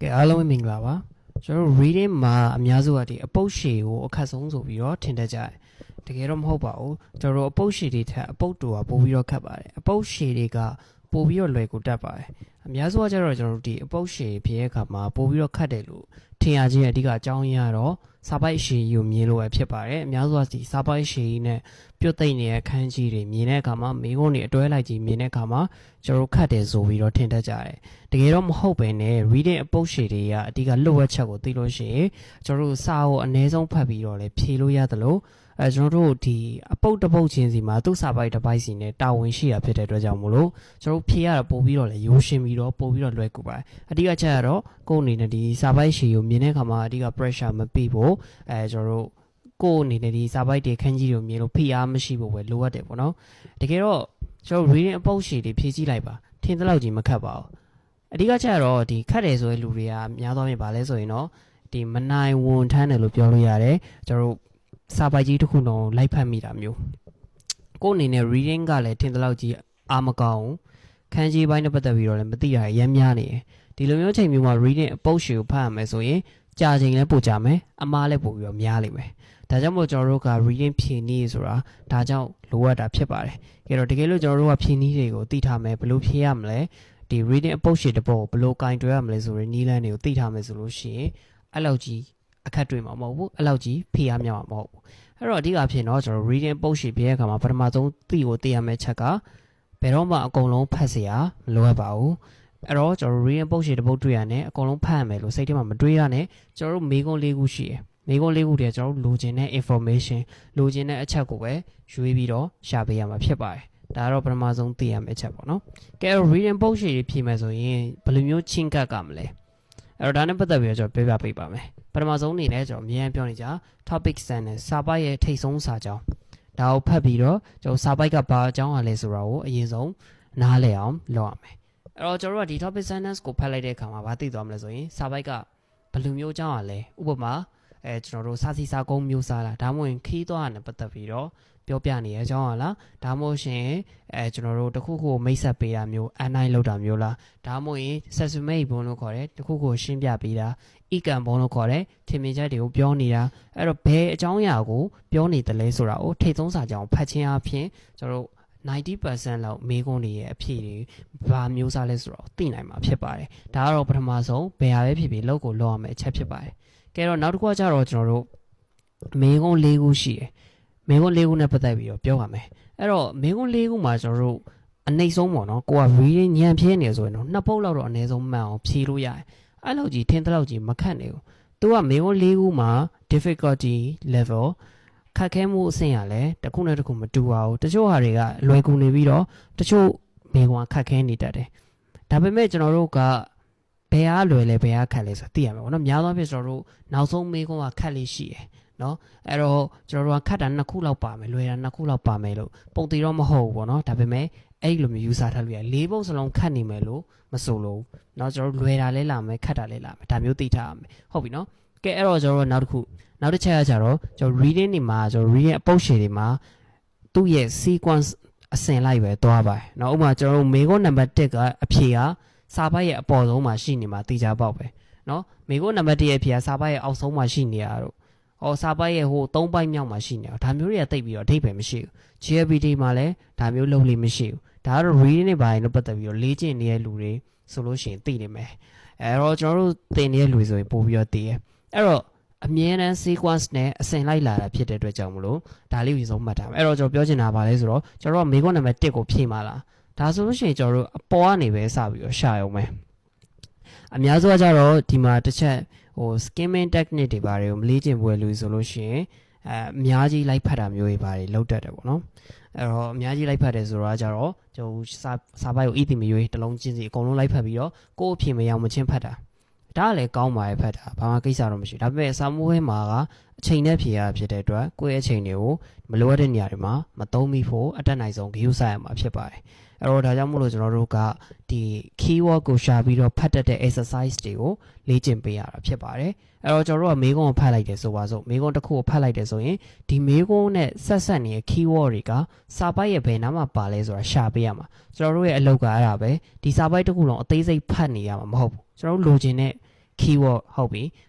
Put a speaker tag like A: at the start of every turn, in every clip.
A: ကဲအားလုံးမင်္ဂလာပါကျွန်တော်တို့ reading မှာအများစုကဒီအပုတ်ရှည်ကိုအခက်ဆုံးဆိုပြီးတော့ထင်တတ်ကြတယ်တကယ်တော့မဟုတ်ပါဘူးကျွန်တော်တို့အပုတ်ရှည်တွေထက်အပုတ်တူကပိုပြီးတော့ခက်ပါတယ်အပုတ်ရှည်တွေကပိုပြီးတော့လွယ်ကူတတ်ပါတယ်အများစုကကျတော့ကျွန်တော်တို့ဒီအပုတ်ရှည်ဖြစ်တဲ့အခါမှာပိုပြီးတော့ခက်တယ်လို့ထင်ရခြင်းအဓိကအကြောင်းရင်းကတော့စာပိုက်ရှည်ကိုမြင်လို့ပဲဖြစ်ပါတယ်အများစုကဒီစာပိုက်ရှည်နဲ့ပြုတ်သိမ့်နေတဲ့ခန်းကြီးတွေမြင်တဲ့အခါမှာမိကုန်းတွေအတွဲလိုက်ကြီးမြင်တဲ့အခါမှာကျွန်တော်တို့ခတ်တယ်ဆိုပြီးတော့ထင်တတ်ကြတယ်တကယ်တော့မဟုတ်ပဲနဲ့ reading အပုတ်ရှည်တွေကအဓိကလွတ်ဝက်ချက်ကိုသိလို့ရှိရင်ကျွန်တော်တို့စာကိုအနည်းဆုံးဖတ်ပြီးတော့လည်းဖြေလို့ရတယ်လို့ကျွန်တော်တို့ဒီအပုတ်တစ်ပုတ်ချင်းစီမှာသူ့စာပိုက်တစ်ပိုက်စီနဲ့တာဝန်ရှိရဖြစ်တဲ့အတွက်ကြောင့်မို့လို့ကျွန်တော်ဖြေရတာပို့ပြီးတော့လည်းရိုးရှင်းပြီးတော့ပို့ပြီးတော့လွယ်ကူပါတယ်အဓိကချက်ကတော့ကိုယ်အနေနဲ့ဒီစာပိုက်ရှည်ကိုမြင်တဲ့အခါမှာအဓိက pressure မပြီးဖို့ကျွန်တော်တို့ကိုယ်အနေနဲ့ဒီစာပိုက်တွေခန်းကြီးတွေကိုမြင်လို့ဖိအားမရှိဖို့ပဲလိုအပ်တယ်ပေါ့နော်တကယ်တော့ကျွန်တော် reading အပုတ်ရှည်တွေဖြည့်ကြည့်လိုက်ပါထင်သလောက်ကြီးမခတ်ပါဘူးအဓိကချက်ကတော့ဒီခတ်တယ်ဆိုတဲ့လူတွေကများသောအားဖြင့်ဗာလဲဆိုရင်တော့ဒီမနိုင်ဝန်ထမ်းတယ်လို့ပြောလို့ရတယ်ကျွန်တော်တို့စာပိုက်ကြီးတစ်ခုလုံးလိုက်ဖတ်မိတာမျိုးကိုယ်အနေနဲ့ reading ကလည်းထင်သလောက်ကြီးအားမကောင်းခန်းကြီးပိုင်းနဲ့ပတ်သက်ပြီးတော့လည်းမသိရရမ်းများနေတယ်ဒီလိုမျိုးချိန်မျိုးမှာ reading အပုတ်ရှည်ကိုဖတ်ရမယ်ဆိုရင်ကြာချိန်လည်းပိုကြာမယ်အမားလည်းပိုပြီးတော့များလိမ့်မယ်ဒါကြောင့်မို့ကျွန်တော်တို့က reading ဖြေနည်းဆိုတာဒါကြောင့်လိုအပ်တာဖြစ်ပါတယ်တကယ်လို့ကျွန်တော်တို့ကဖြေနည်းတွေကိုသိထားမယ်ဘယ်လိုဖြေရမလဲဒီ reading အပုတ်ရှည်တစ်ပုဒ်ဘယ်လိုကင်တွဲရမလဲဆိုရင်နည်းလမ်းတွေကိုသိထားမယ်ဆိုလို့ရှိရင်အဲ့လောက်ကြီးအခက်တွေ့မှာမဟုတ်ဘူးအဲ့လောက်ကြီးဖြေရမြောက်မှာမဟုတ်ဘူးအဲ့တော့အဓိကဖြစ်တော့ကျွန်တော် reading ပုတ်ရှည်ပြတဲ့အခါမှာပထမဆုံးသိရမယ့်ချက်ကဘယ်တော့မှအကုန်လုံးဖတ်เสียမလိုအပ်ပါဘူးအဲ့တော့ကျွန်တော် reading ပုတ်ရှည်တစ်ပုဒ်တွေ့ရတယ်အကုန်လုံးဖတ်ရမယ်လို့စိတ်ထဲမှာမတွေးရနဲ့ကျွန်တော်တို့မေးခွန်း၄ခုရှိတယ်မေးခွန်း၄ခုတည်းကျွန်တော်တို့လိုချင်တဲ့ information လိုချင်တဲ့အချက်ကိုပဲရွေးပြီးတော့ရှာပေးရမှာဖြစ်ပါတယ်ဒါကတော့ပထမဆုံးသိရမယ့်အချက်ပေါ့နော်ကဲ reading ပုတ်ရှည်ဖြေမယ်ဆိုရင်ဘယ်လိုမျိုးချင်းကပ်ကမလဲအဲ့တော့ဒါနဲ့ပတ်သက်ပြီးတော့ကျွန်တော်ပြောပြပေးပါမယ်ပထမဆုံးအနေနဲ့ကျွန်တော်အများကြီးပြောနေကြ topic sentence စာပိုက်ရဲ့ထိပ်ဆုံးစာကြောင်းဒါကိုဖတ်ပြီးတော့ကျွန်တော်စာပိုက်ကဘာအကြောင်းလဲဆိုတာကိုအရင်ဆုံးနားလည်အောင်လုပ်ရမယ်အဲ့တော့ကျွန်တော်တို့ကဒီ topic sentence ကိုဖတ်လိုက်တဲ့အခါမှာဘာသိသွားမလဲဆိုရင်စာပိုက်ကဘယ်လိုမျိုးအကြောင်းလဲဥပမာကျွန်တော်တို့စာစီစာကုန်းမျိုးစားလားဒါမှမဟုတ်ခီးသွားတာနဲ့ပတ်သက်ပြီးတော့ပြောပြနေတဲ့အကြောင်းလားဒါမှမဟုတ်ရှင်ကျွန်တော်တို့တခုခုကိုမိတ်ဆက်ပေးတာမျိုးအန်နိုင်လောက်တာမျိုးလားဒါမှမဟုတ်ရင် sesumate ဘုံလို့ခေါ်တယ်တခုခုကိုရှင်းပြပေးတာဤကံဘုံလို့ခေါ်တယ်ထင်မြင်ချက်တွေကိုပြောနေတာအဲ့တော့ဘယ်အကြောင်းအရာကိုပြောနေတယ်လဲဆိုတာကိုထိတ်သုံးစာကြောင်းဖတ်ခြင်းအပြင်ကျွန်တော်တို့90% လောက်မေးခွန်းတွေရဲ့အဖြေတွေဘာမျိုးစားလဲဆိုတော့သိနိုင်မှာဖြစ်ပါတယ်ဒါကတော့ပထမဆုံးဘယ်ဟာပဲဖြစ်ဖြစ်လောက်ကိုလောက်ရမယ့်အချက်ဖြစ်ပါတယ်ကဲတော့နောက်တစ်ခုကကျတော့ကျွန်တော်တို့မေးခွန်း၄ခုရှိတယ်မေးခွန်း၄ခုနဲ့ပတ်သက်ပြီးတော့ပြောပါမယ်အဲ့တော့မေးခွန်း၄ခုမှာကျွန်တော်တို့အနှိမ့်ဆုံးပေါ့နော်ကိုက reading ညံဖြဲနေဆိုရင်တော့နှစ်ပုတ်လောက်တော့အနည်းဆုံးမှန်အောင်ဖြေလို့ရတယ်အဲ့လောက်ကြီးထင်းတလောက်ကြီးမခတ်နေဘူးသူကမေးခွန်း၄ခုမှာ difficulty level ခက်ခဲမှုအဆင့်ရလဲတစ်ခုနဲ့တစ်ခုမတူပါဘူးတချို့ဟာတွေကလွယ်ကူနေပြီးတော့တချို့မေးခွန်းခက်ခဲနေတတ်တယ်ဒါပေမဲ့ကျွန်တော်တို့ကဘယ်အားလွယ်လဲဘယ်အားခက်လဲဆိုသိရမယ်ပေါ့နော်များသောအားဖြင့်ကျွန်တော်တို့နောက်ဆုံးမေးခွန်းကခက်လေးရှိတယ်နော်အဲ့တော့ကျွန်တော်တို့ကခတ်တာ2ခုလောက်ပါမယ်လွယ်တာ2ခုလောက်ပါမယ်လို့ပုံတည်တော့မဟုတ်ဘူးပေါ့နော်ဒါပေမဲ့အဲ့လိုမျိုးယူဆထားလို့ရ4ပုတ်စလုံးခတ်နေမယ်လို့မဆိုလို့နော်ကျွန်တော်တို့လွယ်တာလဲလာမယ်ခတ်တာလဲလာမယ်ဒါမျိုးသိထားရမယ်ဟုတ်ပြီနော်ကဲအဲ့တော့ကျွန်တော်တို့နောက်တစ်ချက်ကကြတော့ကျွန်တော် reading တွေမှာကျွန်တော် reading အပုတ်ရှည်တွေမှာသူ့ရဲ့ sequence အစဉ်လိုက်ပဲသွားပါတယ်နော်ဥပမာကျွန်တော်တို့မေခွန်းနံပါတ်1ကအဖြေကစာပိုက်ရဲ့အပေါ်ဆုံးမှာရှိနေမှာသိကြပေါက်ပဲနော်မေခွန်းနံပါတ်1ရဲ့အဖြေကစာပိုက်ရဲ့အောက်ဆုံးမှာရှိနေရတော့စာပိုက်ရဲ့ဟို3ပိုက်မြောက်မှာရှိနေတာဒါမျိုးတွေကတိတ်ပြီးတော့အဓိပ္ပာယ်မရှိဘူး GLPT မှာလည်းဒါမျိုးလုံးလေးမရှိဘူးဒါကတော့ reading တွေပိုင်းလို့ပတ်သက်ပြီးတော့လေ့ကျင့်နေတဲ့လူတွေဆိုလို့ရှိရင်သိနေမယ်အဲ့တော့ကျွန်တော်တို့သင်နေတဲ့လူတွေဆိုရင်ပို့ပြီးတော့သိရအဲ့တော့အမြဲတမ်း sequence နဲ့အစဉ်လိုက်လာတာဖြစ်တဲ့အတွက်ကြောင့်မလို့ဒါလေးကိုဆုံးမှတ်ထားမယ်အဲ့တော့ကျွန်တော်ပြောချင်တာပါလဲဆိုတော့ကျွန်တော်ကမေခွန်းနံပါတ်1ကိုဖြည့်မှာလားဒါဆိုလို့ရှိရင်ကျွန်တော်တို့အပေါ်ကနေပဲစပြီးတော့ရှာရုံပဲအများစုကကြတော့ဒီမှာတစ်ချက်skimming technique တွေပါတယ်မလေ့ကျင့်ပွဲလို့ဆိုလို့ရှိရင်အများကြီးလိုက်ဖတ်တာမျိုးတွေပါတယ်လောက်တတ်တယ်ပေါ့နော်အဲ့တော့အများကြီးလိုက်ဖတ်တယ်ဆိုတော့ကြတော့ကျွန်တော်စာပိုက်ကိုဣတိမရွေးတစ်လုံးချင်းစီအကုန်လုံးလိုက်ဖတ်ပြီးတော့ကိုယ့်အဖြစ်မရောက်မချင်းဖတ်တာဒါလည်းကောင်းပါရဲ့ဖတ်တာဘာမှကိစ္စတော့မရှိဘူးဒါပေမဲ့စာမိုးဟဲမှာကအချိန်နဲ့ဖြေရဖြစ်တဲ့အတွက်ကိုယ့်ရဲ့အချိန်တွေကိုမလိုအပ်တဲ့နေရာတွေမှာမသုံးမိဖို့အတက်နိုင်ဆုံးဂရုစိုက်ရမှာဖြစ်ပါတယ်အဲ့တော့ဒါကြောင့်မို့လို့ကျွန်တော်တို့ကဒီ keyword ကိုရှာပြီးတော့ဖတ်တတ်တဲ့ exercise တွေကိုလေ့ကျင့်ပေးရတာဖြစ်ပါတယ်အဲ့တော့ကျွန်တော်တို့ကမေးခွန်းကိုဖတ်လိုက်တယ်ဆိုပါစို့မေးခွန်းတစ်ခုကိုဖတ်လိုက်တယ်ဆိုရင်ဒီမေးခွန်းနဲ့ဆက်နေတဲ့ keyword တွေကစာပိုက်ရဲ့ဘယ်နားမှာပါလဲဆိုတာရှာပေးရမှာကျွန်တော်တို့ရဲ့အလုပ်ကအဲ့ဒါပဲဒီစာပိုက်တစ်ခုလုံးအသေးစိတ်ဖတ်နေရမှာမဟုတ်ဘူးကျွန်တော်တို့လိုချင်တဲ့ keyword ဟုတ်ပြီ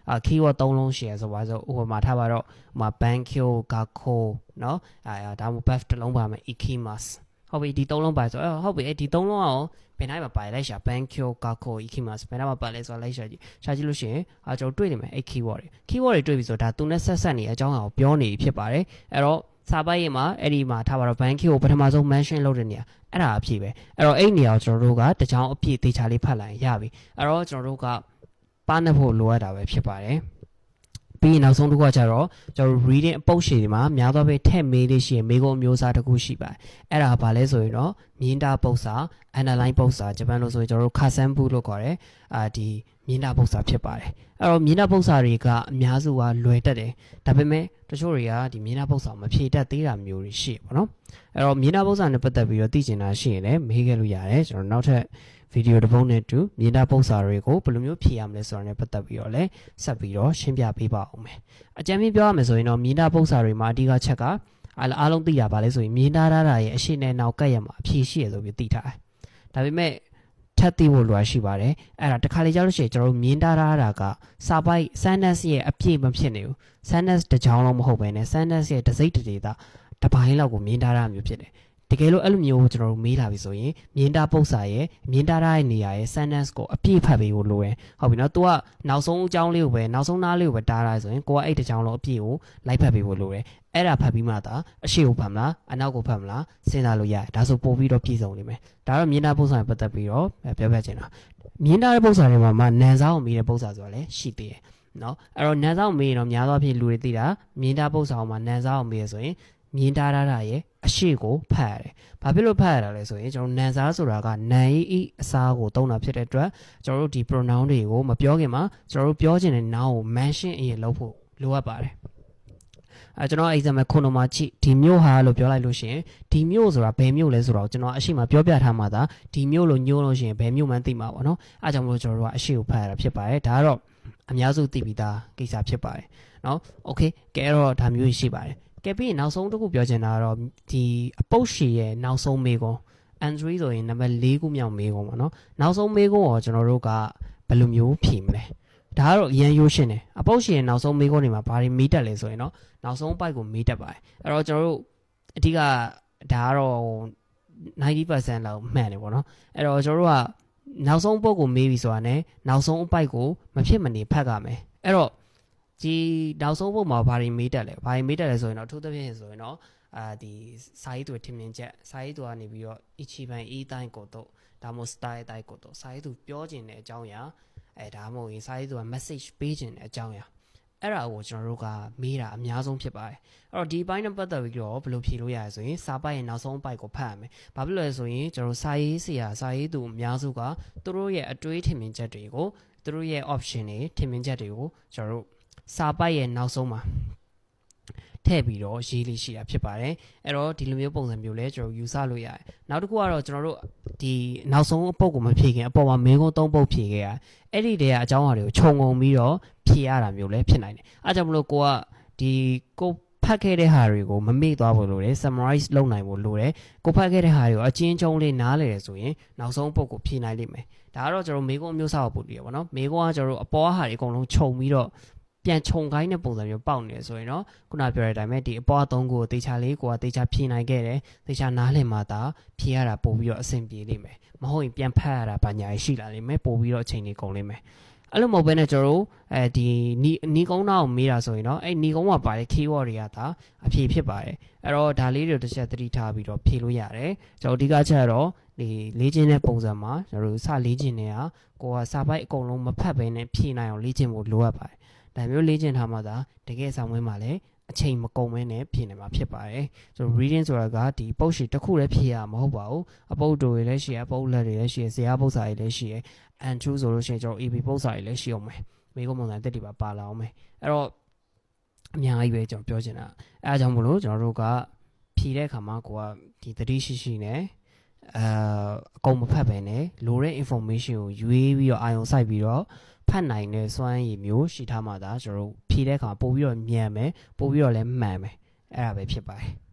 A: keyword 3လုံးရှိရဆိုပါစို့ဥပမာထားပါတော့bankyo gakko เนาะဒါမှမဟုတ် buff တစ်လုံးပါမယ် ikimas ဟုတ်ပြီဒီ3လုံးပါဆိုဟုတ်ပြီဒီ3လုံးအောင်ဘယ်နိုင်မှာပါလိုက်ရှာ bankyo gakko ikimas ဘယ်နိုင်မှာပါလဲဆိုတော့လိုက်ရှာကြည့်လို့ရှိရင်ကျွန်တော်တွေ့နေမယ်အဲ့ keyword တွေတွေ့ပြီဆိုတော့ဒါသူနဲ့ဆက်နေအကြောင်းအရာကိုပြောနေဖြစ်ပါတယ်အဲ့တော့စာပိုက်ရေးမှာအဲ့ဒီမှာထားပါတော့ bankyo ကိုပထမဆုံး mention လုပ်တဲ့နေရာအဲ့ဒါအဖြစ်ပဲအဲ့တော့အဲ့နေရာကိုကျွန်တော်တို့ကတကြောင်အပြည့်သေချာလေးဖတ်လိုက်ရပြီအဲ့တော့ကျွန်တော်တို့ကပါနှက်ဖို့လိုအပ်တာပဲဖြစ်ပါတယ်ပြီးရင်နောက်ဆုံးတစ်ခုကကျတော့ကျွန်တော် reading အပုတ်ရှည်တွေမှာများသောအားဖြင့်ထည့်မေးလေးရှိရင်မေးခွန်းမျိုးစားတစ်ခုရှိပါတယ်အဲ့ဒါဘာလဲဆိုရင်တော့မြင်းတာပုတ်စာ underline ပုတ်စာဂျပန်လိုဆိုရင်ကျွန်တော်တို့ kasenbu လို့ခေါ်တယ်ဒီမြင်းတာပုတ်စာဖြစ်ပါတယ်အဲ့တော့မြင်းတာပုတ်စာတွေကအများစုကလွယ်တတ်တယ်ဒါပေမဲ့တချို့တွေကဒီမြင်းတာပုတ်စာမဖြေတတ်သေးတာမျိုးတွေရှိပါတော့အဲ့တော့မြင်းတာပုတ်စာနဲ့ပတ်သက်ပြီးတော့သိချင်တာရှိရင်လည်းမေးခဲ့လို့ရတယ်ကျွန်တော်နောက်ထပ်ဗီဒီယိုတစ်ပုဒ်နဲ့တူမြင်တာပုတ်စာတွေကိုဘယ်လိုမျိုးဖြေရမလဲဆိုတာနဲ့ပတ်သက်ပြီးတော့လည်းဆက်ပြီးတော့ရှင်းပြပေးပါအောင်မယ်အကြမ်းဖျင်းပြောရမယ်ဆိုရင်တော့မြင်တာပုတ်စာတွေမှာအဓိကချက်ကအားလုံးသိရပါလဲဆိုရင်မြင်တာရဲ့အရှိနဲ့နောက်ကပ်ရမှာအဖြေရှိရဆိုပြီးသိထားတယ်ဒါပေမဲ့ထပ်သိဖို့လိုရှိပါတယ်အဲ့ဒါတစ်ခါလေကြားလို့ရှိရင်ကျွန်တော်တို့မြင်တာကစာပိုက် sentence ရဲ့အပြည့်မဖြစ်နေဘူး sentence တစ်ကြောင်းလုံးမဟုတ်ဘဲနဲ့ sentence ရဲ့တစ်စိတ်တစ်ဒေသတစ်ပိုင်းလောက်ကိုမြင်တာမျိုးဖြစ်တယ်တကယ်လို့အဲ့လိုမျိုးကျွန်တော်တို့မေးလာပြီဆိုရင်မြင်းတာပုတ်စာရဲ့မြင်းတာရဲ့နေရာရဲ့ sentence ကိုအပြည့်ဖတ်ပေးဖို့လိုတယ်ဟုတ်ပြီနော် तू ကနောက်ဆုံးအကြောင်းလေးကိုပဲနောက်ဆုံးနားလေးကိုပဲတားလိုက်ဆိုရင်ကိုကအဲ့တစ်ကြောင်းလုံးအပြည့်ကိုလိုက်ဖတ်ပေးဖို့လိုတယ်အဲ့ဒါဖတ်ပြီးမှသာအရှိကိုဖတ်မလားအနောက်ကိုဖတ်မလားစဉ်းစားလို့ရတယ်ဒါဆိုပို့ပြီးတော့ပြည့်စုံနေမယ်ဒါတော့မြင်းတာပုတ်စာနဲ့ပတ်သက်ပြီးတော့ပြောပြချင်တာမြင်းတာရဲ့ပုတ်စာတွေမှာနန်စားကိုမေးတဲ့ပုတ်စာဆိုတာလည်းရှိသေးတယ်နော်အဲ့တော့နန်စားကိုမေးရင်တော့များသောအားဖြင့်လူတွေသိတာမြင်းတာပုတ်စာမှာနန်စားကိုမေးရဆိုရင်မြင်းတာရဲ့အရှိကိုဖတ်ရတယ်။ဘာဖြစ်လို့ဖတ်ရတာလဲဆိုရင်ကျွန်တော်နန်စားဆိုတာကနန်ဤအစားကိုသုံးတာဖြစ်တဲ့အတွက်ကျွန်တော်တို့ဒီ pronoun တွေကိုမပြောခင်မှာကျွန်တော်တို့ပြောချင်တဲ့ noun ကို mention အရင်လုပ်ဖို့လိုအပ်ပါတယ်။ကျွန်တော် example ခုနမှာကြည့်ဒီမျိုးဟာလို့ပြောလိုက်လို့ရှိရင်ဒီမျိုးဆိုတာဘယ်မျိုးလဲဆိုတော့ကျွန်တော်အရှိမပြောပြထားမှသာဒီမျိုးလို့ညိုးလို့ရှိရင်ဘယ်မျိုးမှသိမှာပေါ့နော်။အဲကြောင့်မလို့ကျွန်တော်တို့ကအရှိကိုဖတ်ရတာဖြစ်ပါတယ်။ဒါကတော့အများစုသိပြီးသားကိစ္စဖြစ်ပါတယ်။နော်။ Okay ကဲတော့ဒါမျိုးရှိပါတယ်။ကဲပြီးနောက်ဆုံးတစ်ခုပြောချင်တာကတော့ဒီအပုတ်ရှည်ရဲ့နောက်ဆုံးမေးခွန်း entry ဆိုရင်နံပါတ်4ခုမြောက်မေးခွန်းပေါ့နော်နောက်ဆုံးမေးခွန်းကိုကျွန်တော်တို့ကဘယ်လိုမျိုးဖြေမလဲဒါကတော့အရင်ရိုးရှင်းတယ်အပုတ်ရှည်ရဲ့နောက်ဆုံးမေးခွန်းတွေမှာဘာတွေမေးတတ်လဲဆိုရင်တော့နောက်ဆုံးပိုက်ကိုမေးတတ်ပါတယ်အဲ့တော့ကျွန်တော်တို့အဓိကဒါကတော့90% လောက်မှန်တယ်ပေါ့နော်အဲ့တော့ကျွန်တော်တို့ကနောက်ဆုံးပုတ်ကိုမေးပြီဆိုတာ ਨੇ နောက်ဆုံးအပိုက်ကိုမဖြစ်မနေဖတ်ရမယ်အဲ့တော့ဒီနောက်ဆုံးပုတ်မှာဘာတွေမေးတက်လဲဆိုရင်တော့အထူးသဖြင့်ဆိုရင်တော့ဒီစာရေးသူထင်မြင်ချက်စာရေးသူကနေပြီးတော့一番いいတိုင်းကိုတော့ဒါမှမဟုတ် style တိုင်းကိုတော့စာရေးသူပြောချင်တဲ့အကြောင်းအရာဒါမှမဟုတ်စာရေးသူက message ပေးချင်တဲ့အကြောင်းအရာအဲ့ဒါကိုကျွန်တော်တို့ကမေးတာအများဆုံးဖြစ်ပါတယ်အဲ့တော့ဒီဘိုင်းနဲ့ပတ်သက်ပြီးတော့ဘယ်လိုဖြေလို့ရလဲဆိုရင်စာပိုက်ရဲ့နောက်ဆုံးပိုက်ကိုဖတ်ရမယ်ဘာဖြစ်လို့လဲဆိုရင်ကျွန်တော်စာရေးသူအများစုကသူတို့ရဲ့အတွေးထင်မြင်ချက်တွေကိုသူတို့ရဲ့ option တွေထင်မြင်ချက်တွေကိုကျွန်တော်တို့စာပိုက်ရဲ့နောက်ဆုံးမှာထည့်ပြီးတော့ရေးလေးရှိတာဖြစ်ပါတယ်အဲ့တော့ဒီလိုမျိုးပုံစံမျိုးလဲကျွန်တော်ယူဆလို့ရတယ်နောက်တစ်ခုကတော့ကျွန်တော်တို့ဒီနောက်ဆုံးအပုတ်ကိုမဖြေခင်အပေါ်မှာမင်းကုန်း3ပုတ်ဖြေခဲ့ရအဲ့ဒီတည်းကအကြောင်းအရာတွေကိုခြုံငုံပြီးတော့ဖြေရတာမျိုးလဲဖြစ်နိုင်တယ်အဲကြောင့်မလို့ကိုကဒီကိုဖတ်ခဲ့တဲ့ဟာတွေကိုမမေ့သွားဖို့လိုတယ် summarize လုပ်နိုင်ဖို့လိုတယ်ကိုဖတ်ခဲ့တဲ့ဟာတွေကိုအချင်းချင်းလေးနားလည်ရဆိုရင်နောက်ဆုံးပုတ်ကိုဖြေနိုင်လိမ့်မယ်ဒါကတော့ကျွန်တော်မေကုန်းမျိုးစားဖို့ပို့ပြီးပေါ့နော်မေကုန်းကကျွန်တော်တို့အပေါ်ဟာတွေအကုန်လုံးခြုံပြီးတော့ပြန်ခြုံခိုင်းတဲ့ပုံစံမျိုးပေါက်နေဆိုရင်တော့ခုနပြောတဲ့အတိုင်းပဲဒီအပေါ်အသုံးကိုတေချာလေးကိုကတေချာဖြေနိုင်ခဲ့တယ်တေချာနားလည်မှသာဖြေရတာပို့ပြီးတော့အဆင်ပြေလိမ့်မယ်မဟုတ်ရင်ပြန်ဖတ်ရတာပညာရှိလာလိမ့်မယ်ပို့ပြီးတော့အချိန်ကြီးကုန်လိမ့်မယ်အဲ့လိုမဟုတ်ဘဲနဲ့ကျွန်တော်တို့ဒီနီကုန်းနာကိုမေးတာဆိုရင်တော့အဲ့နီကုန်းမှာပါတဲ့ keyword တွေကဒါအဖြေဖြစ်ပါတယ်အဲ့တော့ဒါလေးတွေတစ်ချက်သတိထားပြီးတော့ဖြေလို့ရတယ်ကျွန်တော်အဓိကချက်တော့ဒီလေ့ကျင့်တဲ့ပုံစံမှာကျွန်တော်တို့စလေ့ကျင့်နေတာကိုကစာပိုက်အကုန်လုံးမဖတ်ဘဲနဲ့ဖြေနိုင်အောင်လေ့ကျင့်ဖို့လိုအပ်ပါတယ်ဒါမျိုးလေ့ကျင့်ထားမှသာတကယ်ဆောင်ဝင်းမှာလည်းအချိန်မကုန်မဲနဲ့ဖြေနိုင်မှာဖြစ်ပါတယ်ဆိုတော့ reading ဆိုတာကဒီပုတ်ရှိတစ်ခုလည်းဖြေရမှာမဟုတ်ပါဘူးအပုတ်တွေလည်းရှိရအပုတ်လက်တွေလည်းရှိရဇရာပုတ်စာတွေလည်းရှိရ and true ဆိုလို့ရှိရင်ကျွန်တော် AB ပုတ်စာတွေလည်းရှိအောင်မယ်မိကုန်းပုံစံတက်တွေပါလာအောင်မယ်အဲ့တော့အများကြီးပဲကျွန်တော်ပြောချင်တာအဲအကြောင်းမလို့ကျွန်တော်တို့ကဖြေတဲ့အခါမှာကိုကဒီသတိရှိနဲ့အကုန်မဖတ်ပဲနဲ့လိုတဲ့ information ကိုရွေးပြီးတော့အာရုံစိုက်ပြီးတော့ဖတ်နိုင်တဲ့စွမ်းရည်မျိုးရှိထားမှသာကျွန်တော်တို့ဖြေတဲ့အခါပို့ပြီးတော့မြန်မယ်ပို့ပြီးတော့လည်းမှန်မယ်အဲ့ဒါပဲဖြစ်ပါတယ်